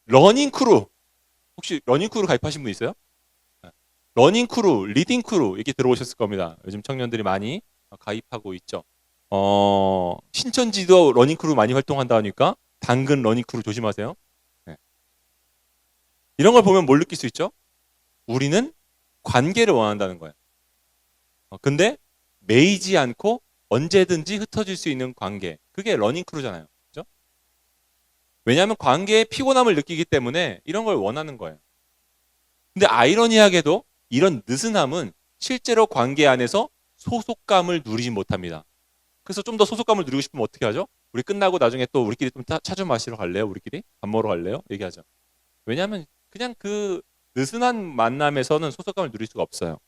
러닝크루, 혹시 러닝크루 가입하신 분 있어요? 러닝크루, 리딩크루 이렇게 들어오셨을 겁니다. 요즘 청년들이 많이 가입하고 있죠. 신천지도 러닝크루 많이 활동한다 하니까 당근 러닝크루 조심하세요. 네. 이런 걸 보면 뭘 느낄 수 있죠? 우리는 관계를 원한다는 거예요. 근데 매이지 않고 언제든지 흩어질 수 있는 관계. 그게 러닝크루잖아요. 그죠? 왜냐하면 관계에 피곤함을 느끼기 때문에 이런 걸 원하는 거예요. 근데 아이러니하게도 이런 느슨함은 실제로 관계 안에서 소속감을 누리지 못합니다. 그래서 좀 더 소속감을 누리고 싶으면 어떻게 하죠? 우리 끝나고 나중에 또 우리끼리 좀 차 좀 마시러 갈래요? 우리끼리? 밥 먹으러 갈래요? 얘기하죠. 왜냐하면 그냥 그 느슨한 만남에서는 소속감을 누릴 수가 없어요.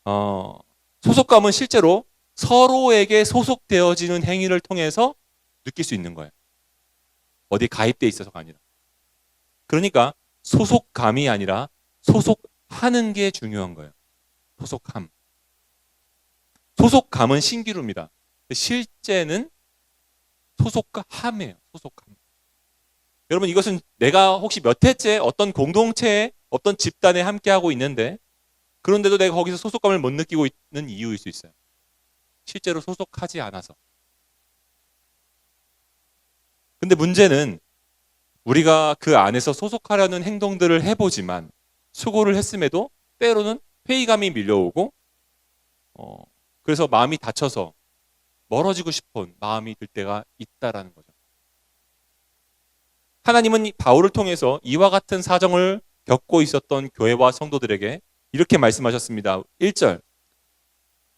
어, 소속감은 실제로 서로에게 소속되어지는 행위를 통해서 느낄 수 있는 거예요. 어디 가입돼 있어서가 아니라. 그러니까 소속감이 아니라 소속하는 게 중요한 거예요. 소속함. 소속감은 신기루입니다. 실제는 소속함이에요. 소속함. 여러분 이것은 내가 혹시 몇 해째 어떤 공동체에 어떤 집단에 함께하고 있는데 그런데도 내가 거기서 소속감을 못 느끼고 있는 이유일 수 있어요. 실제로 소속하지 않아서. 근데 문제는 우리가 그 안에서 소속하려는 행동들을 해보지만 수고를 했음에도 때로는 회의감이 밀려오고 그래서 마음이 다쳐서 멀어지고 싶은 마음이 들 때가 있다라는 거죠. 하나님은 바울을 통해서 이와 같은 사정을 겪고 있었던 교회와 성도들에게 이렇게 말씀하셨습니다. 1절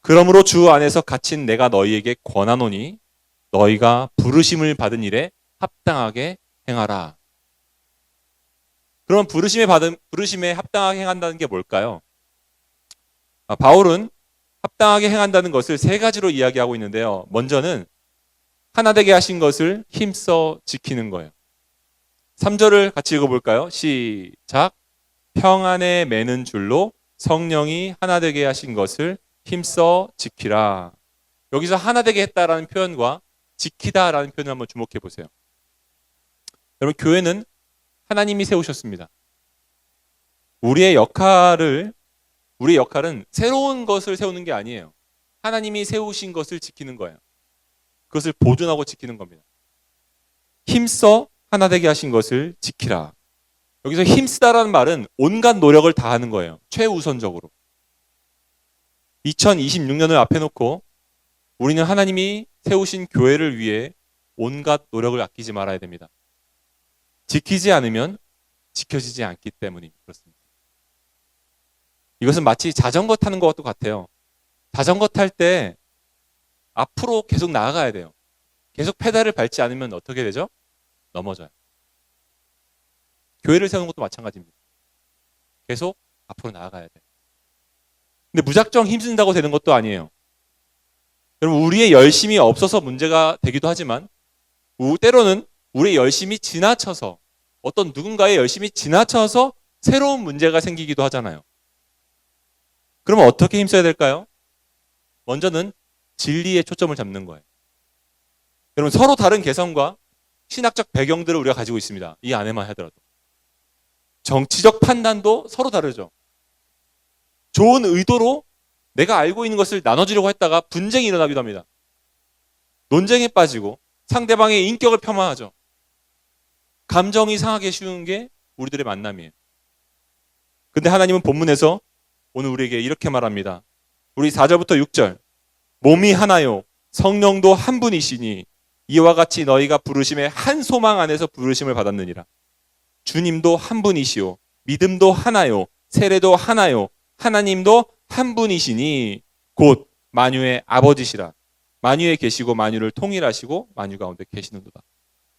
그러므로 주 안에서 갇힌 내가 너희에게 권하노니 너희가 부르심을 받은 일에 합당하게 행하라. 그럼 부르심에 합당하게 행한다는 게 뭘까요? 바울은 합당하게 행한다는 것을 세 가지로 이야기하고 있는데요. 먼저는 하나 되게 하신 것을 힘써 지키는 거예요. 3절을 같이 읽어볼까요? 시작. 평안에 매는 줄로 성령이 하나 되게 하신 것을 힘써 지키라. 여기서 하나 되게 했다라는 표현과 지키다라는 표현을 한번 주목해 보세요. 여러분 교회는 하나님이 세우셨습니다. 우리의 역할은 새로운 것을 세우는 게 아니에요. 하나님이 세우신 것을 지키는 거예요. 그것을 보존하고 지키는 겁니다. 힘써 하나 되게 하신 것을 지키라. 여기서 힘쓰다라는 말은 온갖 노력을 다하는 거예요. 최우선적으로. 2026년을 앞에 놓고 우리는 하나님이 세우신 교회를 위해 온갖 노력을 아끼지 말아야 됩니다. 지키지 않으면 지켜지지 않기 때문입니다. 그렇습니다. 이것은 마치 자전거 타는 것도 같아요. 자전거 탈 때 앞으로 계속 나아가야 돼요. 계속 페달을 밟지 않으면 어떻게 되죠? 넘어져요. 교회를 세우는 것도 마찬가지입니다. 계속 앞으로 나아가야 돼요. 근데 무작정 힘쓴다고 되는 것도 아니에요. 여러분 우리의 열심이 없어서 문제가 되기도 하지만 때로는 우리의 열심이 지나쳐서 어떤 누군가의 열심이 지나쳐서 새로운 문제가 생기기도 하잖아요. 그러면 어떻게 힘써야 될까요? 먼저는 진리에 초점을 잡는 거예요. 여러분 서로 다른 개성과 신학적 배경들을 우리가 가지고 있습니다. 이 안에만 하더라도. 정치적 판단도 서로 다르죠. 좋은 의도로 내가 알고 있는 것을 나눠주려고 했다가 분쟁이 일어나기도 합니다. 논쟁에 빠지고 상대방의 인격을 폄하하죠. 감정이 상하기 쉬운 게 우리들의 만남이에요. 근데 하나님은 본문에서 오늘 우리에게 이렇게 말합니다. 우리 4절부터 6절 몸이 하나요 성령도 한 분이시니 이와 같이 너희가 부르심의 한 소망 안에서 부르심을 받았느니라. 주님도 한 분이시요 믿음도 하나요 세례도 하나요 하나님도 한 분이시니 곧 만유의 아버지시라. 만유에 계시고 만유를 통일하시고 만유 가운데 계시는도다.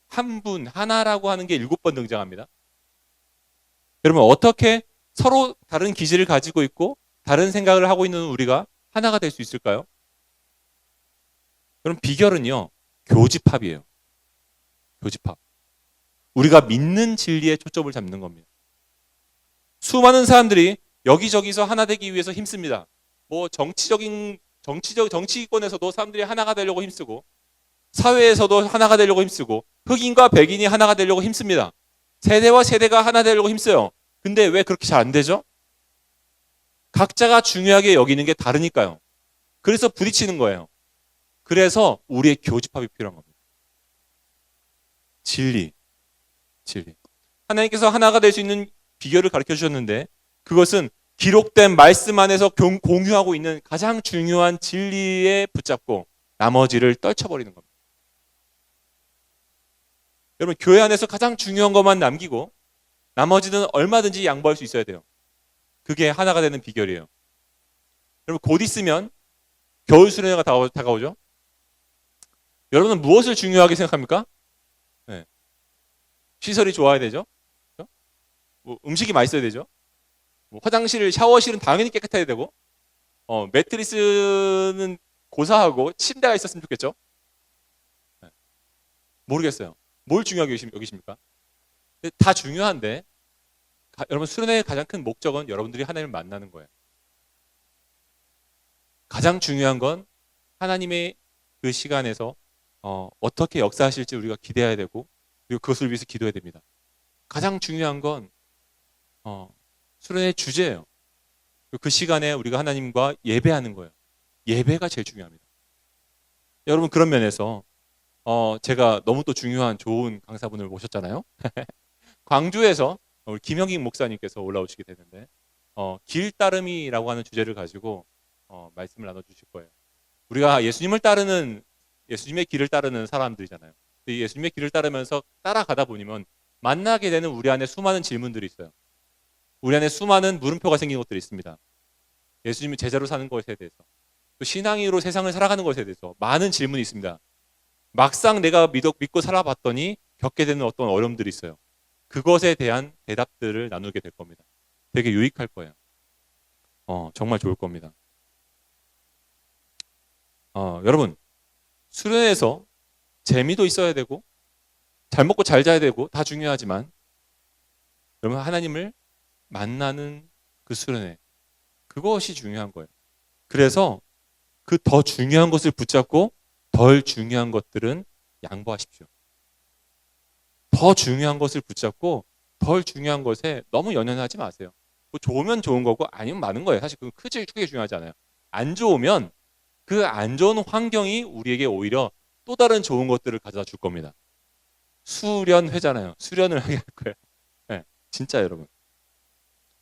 한 분 하나라고 하는 게 7번 등장합니다. 여러분 어떻게 서로 다른 기질을 가지고 있고 다른 생각을 하고 있는 우리가 하나가 될 수 있을까요? 그럼 비결은요. 교집합이에요. 교집합. 우리가 믿는 진리에 초점을 잡는 겁니다. 수많은 사람들이 여기저기서 하나 되기 위해서 힘씁니다. 뭐 정치권에서도 사람들이 하나가 되려고 힘쓰고 사회에서도 하나가 되려고 힘쓰고 흑인과 백인이 하나가 되려고 힘씁니다. 세대와 세대가 하나 되려고 힘써요. 근데 왜 그렇게 잘 안 되죠? 각자가 중요하게 여기는 게 다르니까요. 그래서 부딪히는 거예요. 그래서 우리의 교집합이 필요한 겁니다. 진리. 하나님께서 하나가 될 수 있는 비결을 가르쳐 주셨는데 그것은 기록된 말씀 안에서 공유하고 있는 가장 중요한 진리에 붙잡고 나머지를 떨쳐버리는 겁니다. 여러분, 교회 안에서 가장 중요한 것만 남기고 나머지는 얼마든지 양보할 수 있어야 돼요. 그게 하나가 되는 비결이에요. 여러분, 곧 있으면 겨울 수련회가 다가오죠? 여러분은 무엇을 중요하게 생각합니까? 네. 시설이 좋아야 되죠? 그렇죠? 뭐 음식이 맛있어야 되죠? 뭐 화장실, 샤워실은 당연히 깨끗해야 되고, 매트리스는 고사하고 침대가 있었으면 좋겠죠? 네. 모르겠어요. 뭘 중요하게 여기십니까? 다 중요한데, 여러분, 수련회의 가장 큰 목적은 여러분들이 하나님을 만나는 거예요. 가장 중요한 건 하나님의 그 시간에서 어떻게 역사하실지 우리가 기대해야 되고, 그리고 그것을 위해서 기도해야 됩니다. 가장 중요한 건 수련의 주제예요. 그 시간에 우리가 하나님과 예배하는 거예요. 예배가 제일 중요합니다. 여러분, 그런 면에서 제가 너무 또 중요한 좋은 강사분을 모셨잖아요. 광주에서 우리 김영익 목사님께서 올라오시게 되는데 길 따름이라고 하는 주제를 가지고 말씀을 나눠주실 거예요. 우리가 예수님의 길을 따르는 사람들이잖아요. 예수님의 길을 따르면서 따라가다 보면 만나게 되는 우리 안에 수많은 질문들이 있어요. 우리 안에 수많은 물음표가 생긴 것들이 있습니다. 예수님이 제자로 사는 것에 대해서, 또 신앙인으로 세상을 살아가는 것에 대해서 많은 질문이 있습니다. 막상 내가 믿고 살아봤더니 겪게 되는 어떤 어려움들이 있어요. 그것에 대한 대답들을 나누게 될 겁니다. 되게 유익할 거예요. 정말 좋을 겁니다. 여러분, 수련회에서 재미도 있어야 되고 잘 먹고 잘 자야 되고 다 중요하지만 여러분, 하나님을 만나는 그 수련회, 그것이 중요한 거예요. 그래서 그 더 중요한 것을 붙잡고 덜 중요한 것들은 양보하십시오. 더 중요한 것을 붙잡고 덜 중요한 것에 너무 연연하지 마세요. 뭐 좋으면 좋은 거고 아니면 많은 거예요. 사실 그건 크게 중요하지 않아요. 안 좋으면 그 안 좋은 환경이 우리에게 오히려 또 다른 좋은 것들을 가져다 줄 겁니다. 수련회잖아요. 수련을 하게 할 거예요. 네, 진짜 여러분.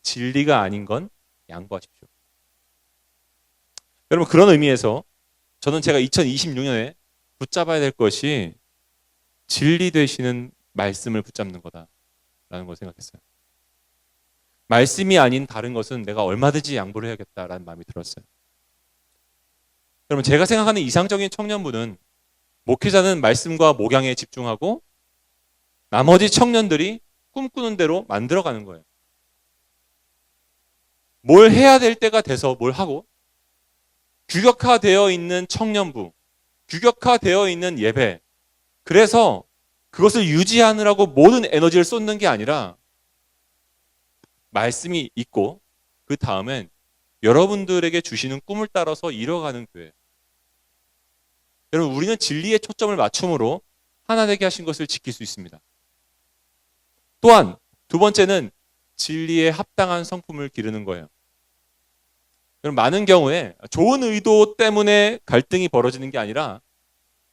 진리가 아닌 건 양보하십시오. 여러분, 그런 의미에서 저는 제가 2026년에 붙잡아야 될 것이 진리 되시는 말씀을 붙잡는 거다라는 걸 생각했어요. 말씀이 아닌 다른 것은 내가 얼마든지 양보를 해야겠다라는 마음이 들었어요. 여러분, 제가 생각하는 이상적인 청년부는 목회자는 말씀과 목양에 집중하고 나머지 청년들이 꿈꾸는 대로 만들어가는 거예요. 뭘 해야 될 때가 돼서 뭘 하고, 규격화되어 있는 청년부, 규격화되어 있는 예배, 그래서 그것을 유지하느라고 모든 에너지를 쏟는 게 아니라 말씀이 있고 그 다음엔 여러분들에게 주시는 꿈을 따라서 이뤄가는 교회. 여러분, 우리는 진리에 초점을 맞춤으로 하나 되게 하신 것을 지킬 수 있습니다. 또한 두 번째는 진리에 합당한 성품을 기르는 거예요. 여러분, 많은 경우에 좋은 의도 때문에 갈등이 벌어지는 게 아니라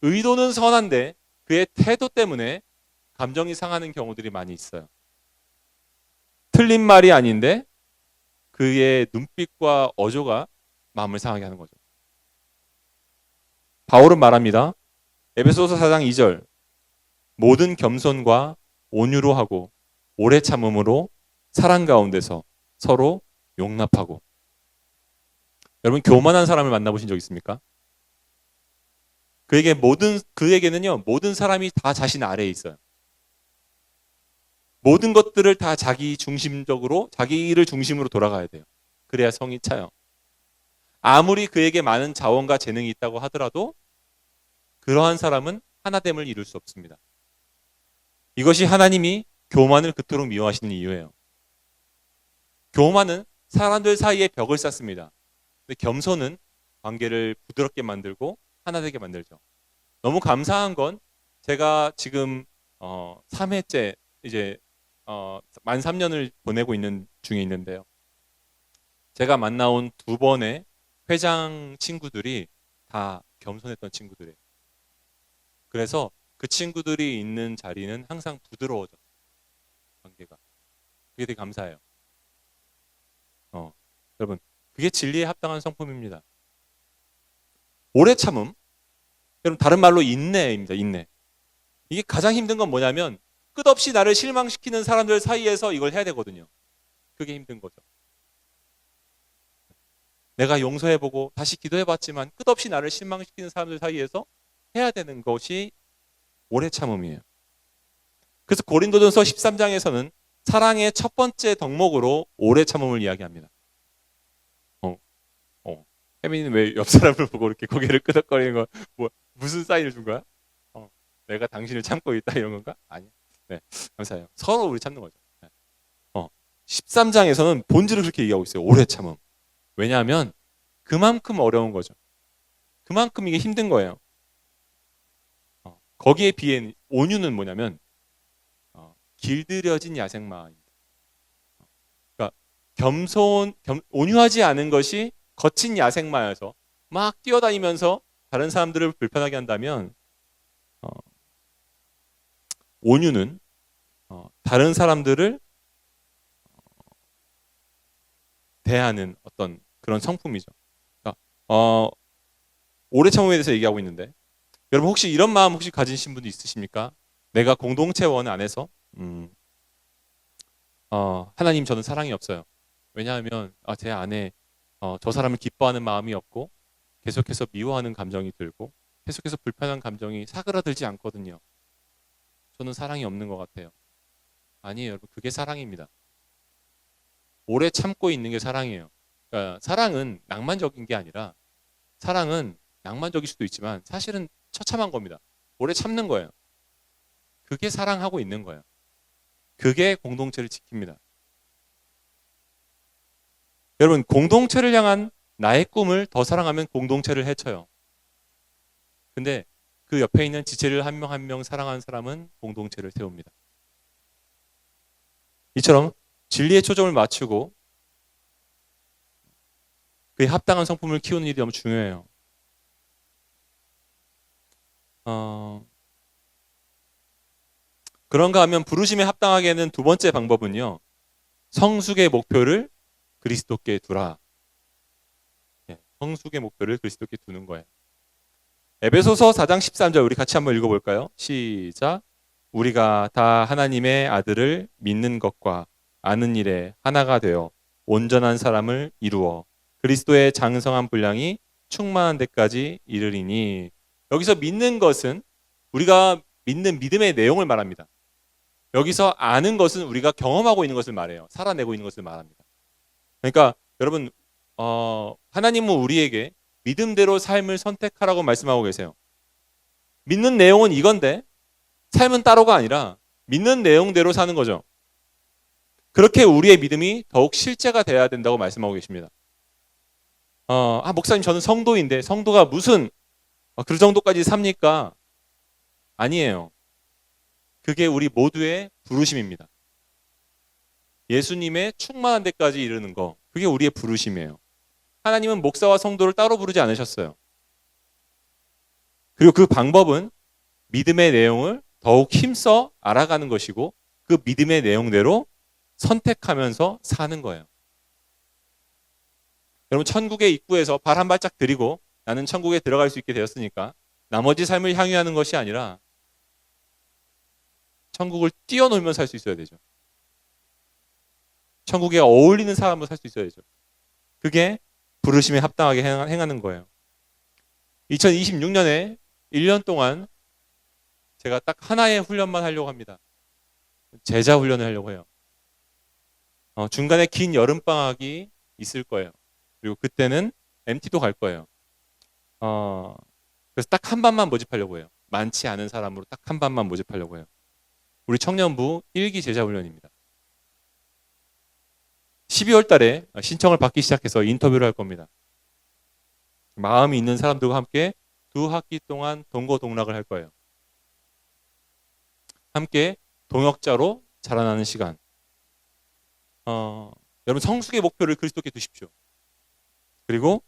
의도는 선한데 그의 태도 때문에 감정이 상하는 경우들이 많이 있어요. 틀린 말이 아닌데 그의 눈빛과 어조가 마음을 상하게 하는 거죠. 바울은 말합니다. 에베소서 4장 2절, 모든 겸손과 온유로 하고 오래 참음으로 사랑 가운데서 서로 용납하고. 여러분, 교만한 사람을 만나보신 적 있습니까? 그에게는요, 모든 사람이 다 자신 아래에 있어요. 모든 것들을 다 자기 중심적으로, 자기를 중심으로 돌아가야 돼요. 그래야 성이 차요. 아무리 그에게 많은 자원과 재능이 있다고 하더라도 그러한 사람은 하나됨을 이룰 수 없습니다. 이것이 하나님이 교만을 그토록 미워하시는 이유예요. 교만은 사람들 사이에 벽을 쌓습니다. 근데 겸손은 관계를 부드럽게 만들고 하나되게 만들죠. 너무 감사한 건 제가 지금 3회째 이제 만 3년을 보내고 있는 중에 있는데요. 제가 만나온 2번의 회장 친구들이 다 겸손했던 친구들이에요. 그래서 그 친구들이 있는 자리는 항상 부드러워져, 관계가. 그게 되게 감사해요. 여러분, 그게 진리에 합당한 성품입니다. 오래 참음, 여러분 다른 말로 인내입니다. 인내. 이게 가장 힘든 건 뭐냐면 끝없이 나를 실망시키는 사람들 사이에서 이걸 해야 되거든요. 그게 힘든 거죠. 내가 용서해보고 다시 기도해봤지만 끝없이 나를 실망시키는 사람들 사이에서 해야 되는 것이 오래 참음이에요. 그래서 고린도전서 13장에서는 사랑의 첫 번째 덕목으로 오래 참음을 이야기합니다. 혜민이는 왜 옆 사람을 보고 이렇게 고개를 끄덕거리는 거, 무슨 사인을 준 거야? 내가 당신을 참고 있다 이런 건가? 아니요. 네, 감사해요. 서로 우리 참는 거죠. 네. 13장에서는 본질을 그렇게 얘기하고 있어요. 오래 참음. 왜냐하면 그만큼 어려운 거죠. 그만큼 이게 힘든 거예요. 거기에 비해 온유는 뭐냐면 길들여진 야생마입니다. 그러니까 온유하지 않은 것이 거친 야생마여서 막 뛰어다니면서 다른 사람들을 불편하게 한다면 온유는 다른 사람들을 대하는 어떤 그런 성품이죠. 그러니까 오래 참음에 대해서 얘기하고 있는데 여러분 혹시 이런 마음 혹시 가지신 분도 있으십니까? 내가 공동체원 안에서 하나님 저는 사랑이 없어요. 왜냐하면 제 안에 저 사람을 기뻐하는 마음이 없고 계속해서 미워하는 감정이 들고 계속해서 불편한 감정이 사그라들지 않거든요. 저는 사랑이 없는 것 같아요. 아니에요, 여러분. 그게 사랑입니다. 오래 참고 있는 게 사랑이에요. 그러니까 사랑은 낭만적인 게 아니라 사랑은 낭만적일 수도 있지만 사실은 처참한 겁니다. 오래 참는 거예요. 그게 사랑하고 있는 거예요. 그게 공동체를 지킵니다. 여러분, 공동체를 향한 나의 꿈을 더 사랑하면 공동체를 해쳐요. 근데 그 옆에 있는 지체를 한 명 한 명 사랑하는 사람은 공동체를 세웁니다. 이처럼 진리의 초점을 맞추고 그에 합당한 성품을 키우는 일이 너무 중요해요. 그런가 하면 부르심에 합당하게는 두 번째 방법은요. 성숙의 목표를 그리스도께 두라. 성숙의 목표를 그리스도께 두는 거예요. 에베소서 4장 13절 우리 같이 한번 읽어볼까요? 시작. 우리가 다 하나님의 아들을 믿는 것과 아는 일에 하나가 되어 온전한 사람을 이루어 그리스도의 장성한 분량이 충만한 데까지 이르리니. 여기서 믿는 것은 우리가 믿는 믿음의 내용을 말합니다. 여기서 아는 것은 우리가 경험하고 있는 것을 말해요. 살아내고 있는 것을 말합니다. 그러니까 여러분 하나님은 우리에게 믿음대로 삶을 선택하라고 말씀하고 계세요. 믿는 내용은 이건데 삶은 따로가 아니라 믿는 내용대로 사는 거죠. 그렇게 우리의 믿음이 더욱 실제가 돼야 된다고 말씀하고 계십니다. 목사님 저는 성도인데 성도가 무슨 그 정도까지 삽니까? 아니에요. 그게 우리 모두의 부르심입니다. 예수님의 충만한 데까지 이르는 거, 그게 우리의 부르심이에요. 하나님은 목사와 성도를 따로 부르지 않으셨어요. 그리고 그 방법은 믿음의 내용을 더욱 힘써 알아가는 것이고 그 믿음의 내용대로 선택하면서 사는 거예요. 여러분 천국의 입구에서 발 한 발짝 들이고 나는 천국에 들어갈 수 있게 되었으니까 나머지 삶을 향유하는 것이 아니라 천국을 뛰어놀면서 살 수 있어야 되죠. 천국에 어울리는 사람으로 살 수 있어야 되죠. 그게 부르심에 합당하게 행하는 거예요. 2026년에 1년 동안 제가 딱 하나의 훈련만 하려고 합니다. 제자 훈련을 하려고 해요. 중간에 긴 여름방학이 있을 거예요. 그리고 그때는 MT도 갈 거예요. 그래서 딱 한 반만 모집하려고 해요. 많지 않은 사람으로 딱 한 반만 모집하려고 해요. 우리 청년부 1기 제자 훈련입니다. 12월 달에 신청을 받기 시작해서 인터뷰를 할 겁니다. 마음이 있는 사람들과 함께 2학기 동안 동거동락을 할 거예요. 함께 동역자로 자라나는 시간. 여러분 성숙의 목표를 그리스도께 두십시오. 그리고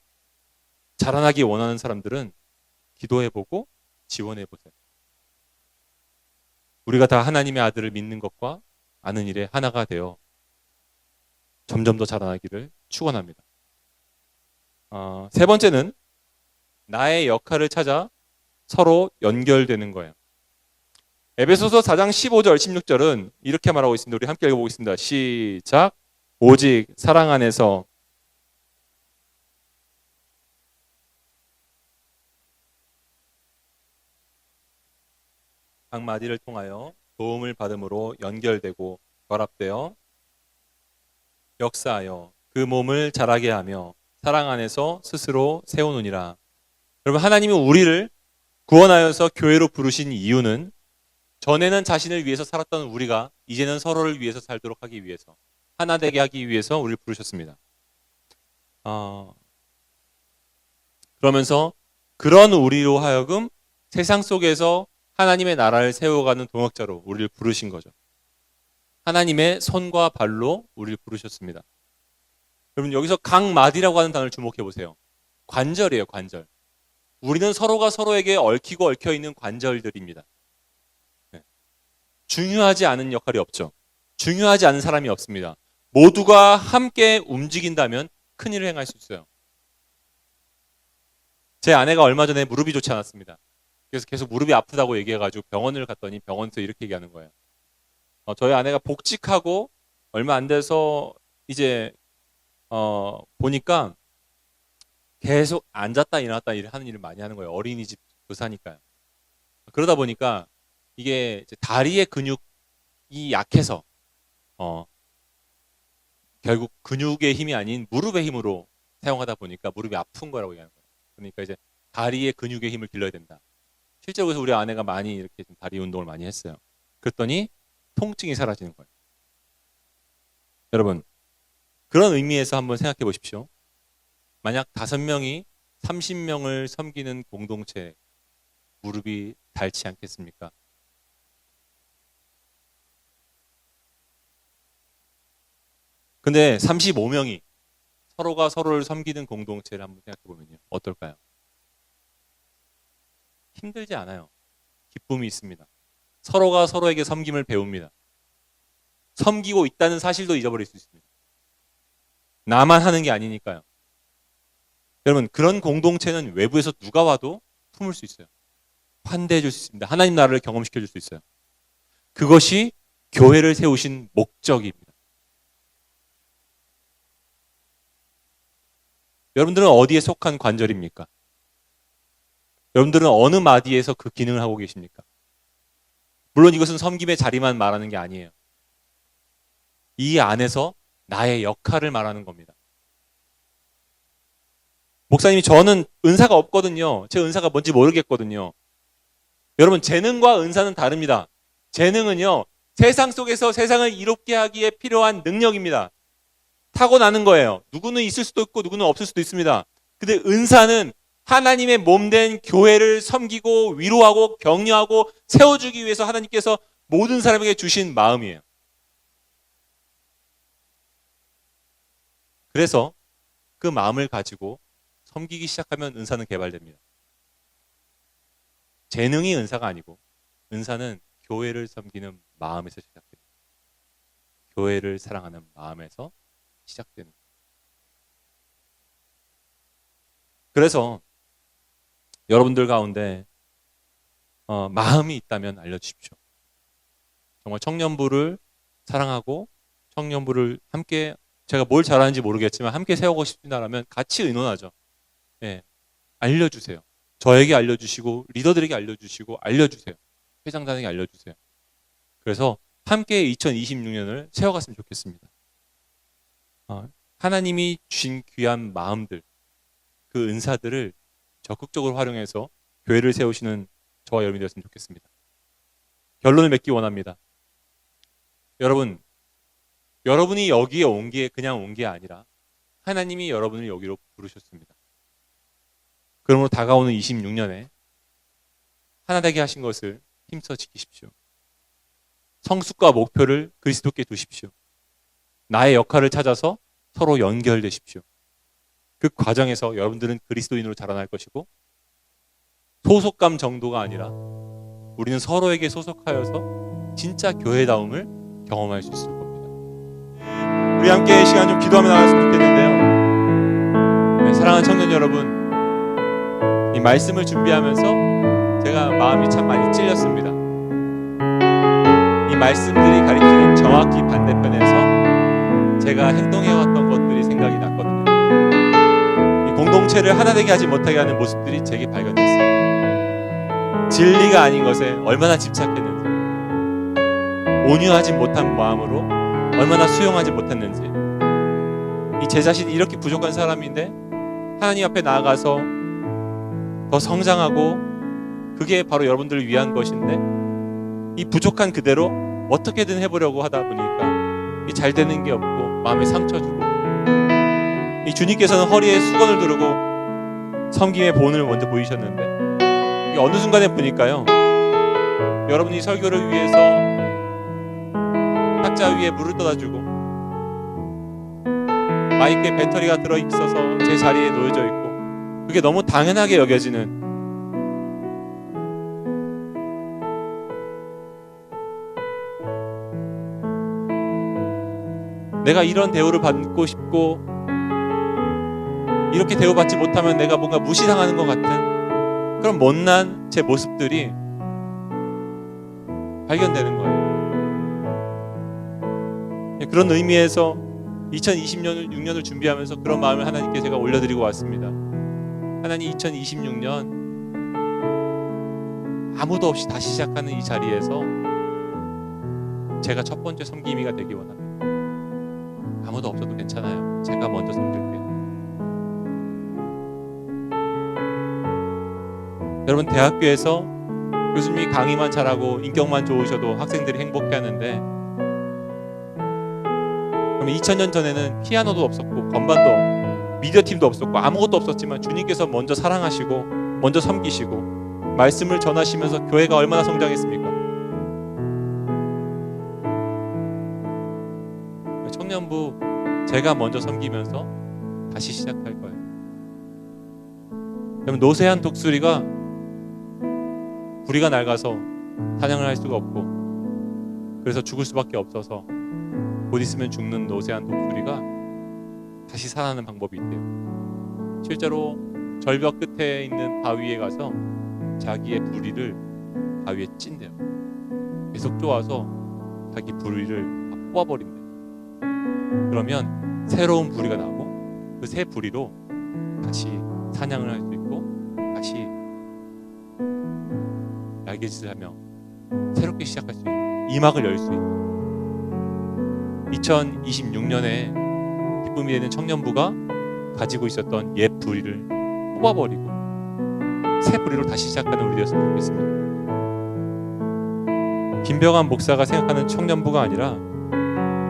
자라나기 원하는 사람들은 기도해보고 지원해보세요. 우리가 다 하나님의 아들을 믿는 것과 아는 일에 하나가 되어 점점 더 자라나기를 축원합니다. 세 번째는 나의 역할을 찾아 서로 연결되는 거예요. 에베소서 4장 15절 16절은 이렇게 말하고 있습니다. 우리 함께 읽어보겠습니다. 시작. 오직 사랑 안에서 각 마디를 통하여 도움을 받음으로 연결되고 결합되어 역사하여 그 몸을 자라게 하며 사랑 안에서 스스로 세우느니라. 여러분 하나님은 우리를 구원하여서 교회로 부르신 이유는 전에는 자신을 위해서 살았던 우리가 이제는 서로를 위해서 살도록 하기 위해서 하나 되게 하기 위해서 우리를 부르셨습니다. 그러면서 그런 우리로 하여금 세상 속에서 하나님의 나라를 세워가는 동역자로 우리를 부르신 거죠. 하나님의 손과 발로 우리를 부르셨습니다. 여러분 여기서 각마디라고 하는 단어를 주목해 보세요. 관절이에요, 관절. 우리는 서로가 서로에게 얽히고 얽혀있는 관절들입니다. 네. 중요하지 않은 역할이 없죠. 중요하지 않은 사람이 없습니다. 모두가 함께 움직인다면 큰일을 행할 수 있어요. 제 아내가 얼마 전에 무릎이 좋지 않았습니다. 그래서 계속 무릎이 아프다고 얘기해가지고 병원을 갔더니 병원에서 이렇게 얘기하는 거예요. 저희 아내가 복직하고 얼마 안 돼서 이제 보니까 계속 앉았다 일어났다 하는 일을 많이 하는 거예요. 어린이집 교사니까요. 그러다 보니까 이게 이제 다리의 근육이 약해서 결국 근육의 힘이 아닌 무릎의 힘으로 사용하다 보니까 무릎이 아픈 거라고 얘기하는 거예요. 그러니까 이제 다리의 근육의 힘을 길러야 된다. 실제로 그래서 우리 아내가 많이 이렇게 좀 다리 운동을 많이 했어요. 그랬더니 통증이 사라지는 거예요. 여러분 그런 의미에서 한번 생각해 보십시오. 만약 5명이 30명을 섬기는 공동체 무릎이 닳지 않겠습니까? 근데 35명이 서로가 서로를 섬기는 공동체를 한번 생각해 보면요. 어떨까요? 힘들지 않아요. 기쁨이 있습니다. 서로가 서로에게 섬김을 배웁니다. 섬기고 있다는 사실도 잊어버릴 수 있습니다. 나만 하는 게 아니니까요. 여러분 그런 공동체는 외부에서 누가 와도 품을 수 있어요. 환대해 줄 수 있습니다. 하나님 나라를 경험시켜 줄 수 있어요. 그것이 교회를 세우신 목적입니다. 여러분들은 어디에 속한 관절입니까? 여러분들은 어느 마디에서 그 기능을 하고 계십니까? 물론 이것은 섬김의 자리만 말하는 게 아니에요. 이 안에서 나의 역할을 말하는 겁니다. 목사님이 저는 은사가 없거든요. 제 은사가 뭔지 모르겠거든요. 여러분 재능과 은사는 다릅니다. 재능은요. 세상 속에서 세상을 이롭게 하기에 필요한 능력입니다. 타고나는 거예요. 누구는 있을 수도 있고 누구는 없을 수도 있습니다. 근데 은사는 하나님의 몸된 교회를 섬기고 위로하고 격려하고 세워주기 위해서 하나님께서 모든 사람에게 주신 마음이에요. 그래서 그 마음을 가지고 섬기기 시작하면 은사는 개발됩니다. 재능이 은사가 아니고 은사는 교회를 섬기는 마음에서 시작됩니다. 교회를 사랑하는 마음에서 시작되는 거예요. 그래서 여러분들 가운데 마음이 있다면 알려주십시오. 정말 청년부를 사랑하고 청년부를 함께 제가 뭘 잘하는지 모르겠지만 함께 세우고 싶다라면 같이 의논하죠. 예, 알려주세요. 저에게 알려주시고 리더들에게 알려주시고 알려주세요. 회장단에게 알려주세요. 그래서 함께 2026년을 세워갔으면 좋겠습니다. 하나님이 주신 귀한 마음들, 그 은사들을 적극적으로 활용해서 교회를 세우시는 저와 여러분이 되었으면 좋겠습니다. 결론을 맺기 원합니다. 여러분이 여기에 온 게 그냥 온 게 아니라 하나님이 여러분을 여기로 부르셨습니다. 그러므로 다가오는 26년에 하나 되게 하신 것을 힘써 지키십시오. 성숙과 목표를 그리스도께 두십시오. 나의 역할을 찾아서 서로 연결되십시오. 그 과정에서 여러분들은 그리스도인으로 자라날 것이고, 소속감 정도가 아니라 우리는 서로에게 소속하여서 진짜 교회다움을 경험할 수 있을 겁니다. 우리 함께 시간 좀 기도하며 나갔으면 좋겠는데요. 네, 사랑하는 청년 여러분, 이 말씀을 준비하면서 제가 마음이 참 많이 찔렸습니다. 이 말씀들이 가리키는 정확히 반대편에서 제가 행동해왔던 것들이 생각이 났거든요. 이 공동체를 하나 되게 하지 못하게 하는 모습들이 제게 발견됐어요. 진리가 아닌 것에 얼마나 집착했는지, 온유하지 못한 마음으로 얼마나 수용하지 못했는지, 제 자신이 이렇게 부족한 사람인데 하나님 앞에 나아가서 더 성장하고, 그게 바로 여러분들을 위한 것인데 이 부족한 그대로 어떻게든 해보려고 하다 보니까 이 잘 되는 게 없고 마음에 상처 주고, 이 주님께서는 허리에 수건을 두르고 섬김의 본을 먼저 보이셨는데, 어느 순간에 보니까요, 여러분이 설교를 위해서 탁자 위에 물을 떠다주고 마이크에 배터리가 들어있어서 제 자리에 놓여져 있고, 그게 너무 당연하게 여겨지는, 내가 이런 대우를 받고 싶고 이렇게 대우받지 못하면 내가 뭔가 무시당하는 것 같은 그런 못난 제 모습들이 발견되는 거예요. 그런 의미에서 2026년을 준비하면서 그런 마음을 하나님께 제가 올려드리고 왔습니다. 하나님, 2026년 아무도 없이 다시 시작하는 이 자리에서 제가 첫 번째 섬김이가 되기 원합니다. 아무도 없어도 괜찮아요. 제가 먼저 섬길게요. 여러분, 대학교에서 교수님이 강의만 잘하고 인격만 좋으셔도 학생들이 행복해하는데, 그럼 2000년 전에는 피아노도 없었고 건반도, 미디어팀도 없었고 아무것도 없었지만 주님께서 먼저 사랑하시고 먼저 섬기시고 말씀을 전하시면서 교회가 얼마나 성장했습니까? 청년부 제가 먼저 섬기면서 다시 시작할 거예요. 그럼 노쇠한 독수리가 부리가 낡아서 사냥을 할 수가 없고, 그래서 죽을 수밖에 없어서 곧 있으면 죽는 노쇠한 독수리가 다시 살아나는 방법이 있대요. 실제로 절벽 끝에 있는 바위에 가서 자기의 부리를 바위에 찐대요. 계속 쪼아서 자기 부리를 다 뽑아버린대요. 그러면 새로운 부리가 나오고 그 새 부리로 다시 사냥을 할 수 있고 다시 날개짓을 하며 새롭게 시작할 수 있는, 이막을 열 수 있는, 2026년에 기쁨이 되는 청년부가 가지고 있었던 옛 부리를 뽑아버리고 새 부리로 다시 시작하는 우리 되었으면 좋겠습니다. 김병환 목사가 생각하는 청년부가 아니라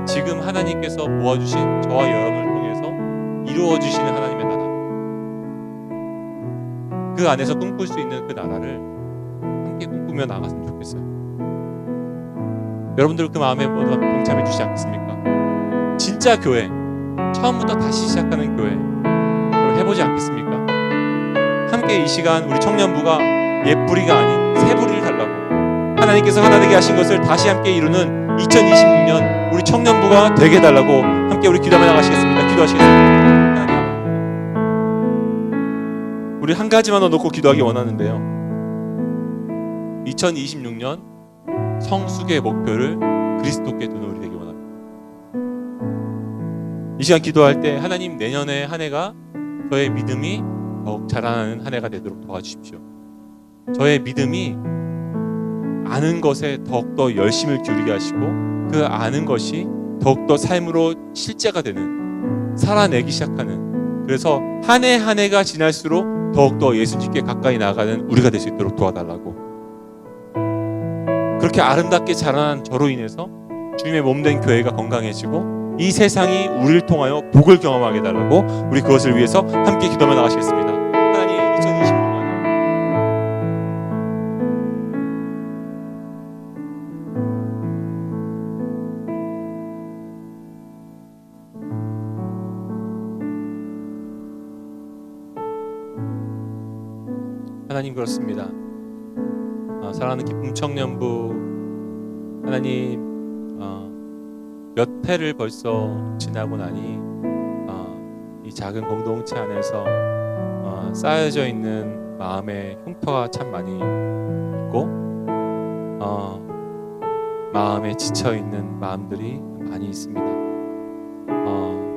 지금 하나님께서 모아주신 저와 여러분을 통해서 이루어주시는 하나님의 나라, 그 안에서 꿈꿀 수 있는 그 나라를 함께 꿈꾸며 나갔으면 좋겠어요. 여러분들 그 마음에 모두 동참해 주시지 않겠습니까? 진짜 교회, 처음부터 다시 시작하는 교회, 그걸 해보지 않겠습니까? 함께 이 시간 우리 청년부가 옛 부리가 아닌 새 부리를 달라고, 하나님께서 하나 되게 하신 것을 다시 함께 이루는 2026년 우리 청년부가 되게 해달라고 함께 우리 기도하며 나가시겠습니다. 기도하시겠습니다. 우리 한 가지만 더 놓고 기도하기 원하는데요, 2026년 성숙의 목표를 그리스도께 두는 우리 되기 원합니다. 이 시간 기도할 때 하나님, 내년에 한 해가 저의 믿음이 더욱 자라나는 한 해가 되도록 도와주십시오. 저의 믿음이 아는 것에 더욱더 열심을 기울이게 하시고 그 아는 것이 더욱더 삶으로 실제가 되는, 살아내기 시작하는, 그래서 한 해 한 해가 지날수록 더욱더 예수님께 가까이 나아가는 우리가 될 수 있도록 도와달라고, 그렇게 아름답게 자라난 저로 인해서 주님의 몸된 교회가 건강해지고 이 세상이 우리를 통하여 복을 경험하게 해달라고 우리 그것을 위해서 함께 기도하며 나가시겠습니다. 하나님, 2026년 하나님 그렇습니다. 사랑하는 기쁨 청년부 하나님 몇 해를 벌써 지나고 나니 이 작은 공동체 안에서 쌓여져 있는 마음의 흉터가 참 많이 있고 마음에 지쳐 있는 마음들이 많이 있습니다.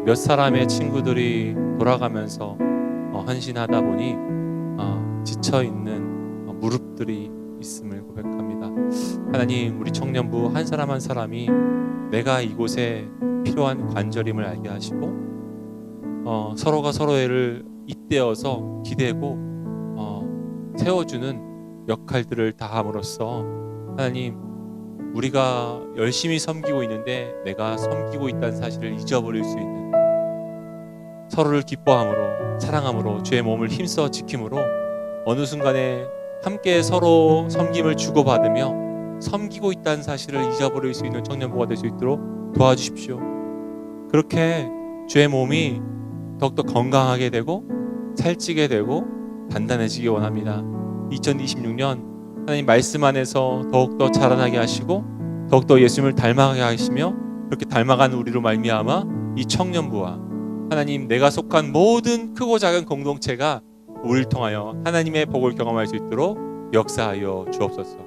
몇 사람의 친구들이 돌아가면서 헌신하다 보니 지쳐 있는 무릎들이 있음을 고백합니다. 하나님, 우리 청년부 한 사람 한 사람이 내가 이곳에 필요한 관절임을 알게 하시고 서로가 서로를 잇대어서 기대고 세워주는 역할들을 다함으로써 하나님, 우리가 열심히 섬기고 있는데 내가 섬기고 있다는 사실을 잊어버릴 수 있는, 서로를 기뻐함으로 사랑함으로 주의 몸을 힘써 지킴으로 어느 순간에 함께 서로 섬김을 주고받으며 섬기고 있다는 사실을 잊어버릴 수 있는 청년부가 될 수 있도록 도와주십시오. 그렇게 주의 몸이 더욱더 건강하게 되고 살찌게 되고 단단해지기 원합니다. 2026년 하나님 말씀 안에서 더욱더 자라나게 하시고 더욱더 예수님을 닮아가게 하시며 그렇게 닮아간 우리로 말미암아 이 청년부와 하나님, 내가 속한 모든 크고 작은 공동체가 우리를 통하여 하나님의 복을 경험할 수 있도록 역사하여 주옵소서.